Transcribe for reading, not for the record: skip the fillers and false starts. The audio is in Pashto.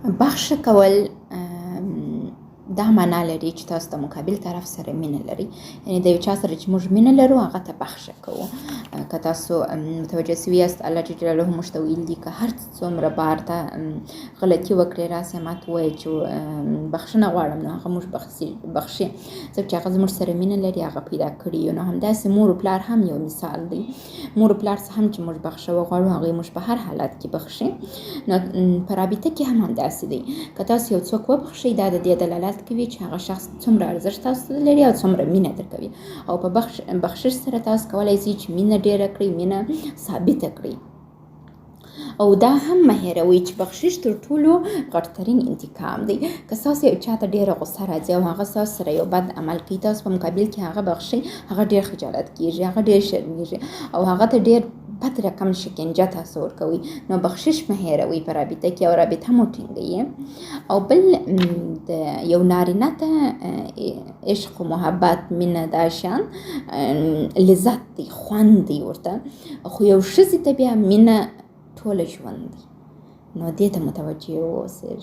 بخښه کول دا معنا لري چې تاسو د مقابل طرف سره مینه لري. یعنې د یو چا سره چې موږ مینه لرو هغه ته بخښه کوو. که تاسو متوجه سوي یاست الله جل جلاله موږ ته ویلي دي که هر څومره بار ته غلطي وکړې راسئ ما ته ووایه چې بخښنه غواړم، نو هغه موږ بخښي ځکه چې هغه زموږ سره مینه لري، هغه پیدا کړي یو. نو همداسې مور و پلار هم یو مثال دی. مور و پلار څه هم چې موږ بخښه وغواړو هغوی موږ په هر حالت کې بخښي. نو په رابطه کې هم همداسې دی. که تاسو یو څوک وبخښئ دا د دې دلالت کوي چې هغه شخص څومره ارزښت تاسو ته لري او څومره مینه درکوي. او په بخښش سره تاسو کولی شئ چې مینه ډیره کړئ، مینه ثابته کړئ. او دا هم مه هېروئ چې بخښش تر ټولو غټترین انتقام دی. که تاسو یو چاته ډیره غوسه راځي او هغه تاسو سره یو بد عمل کوي، تاسو په مقابل کې هغه بخښئ، هغه ډیر خجالت کیږي، هغه ډیر شرمیږي او هغه ته ډیر بد رقم شکنجه تاسو ورکوئ. نو بخښش مه هېروئ په رابطه کې او رابطه مو ټینګئ. او بل د یو نارینه ته عشق و محبت مینه دا شیان لذت دی، خوند دی ورته، خو یو ښځې ته بیا مینه ټوله ژوند دی. نو دې ته متوجه واوسئ.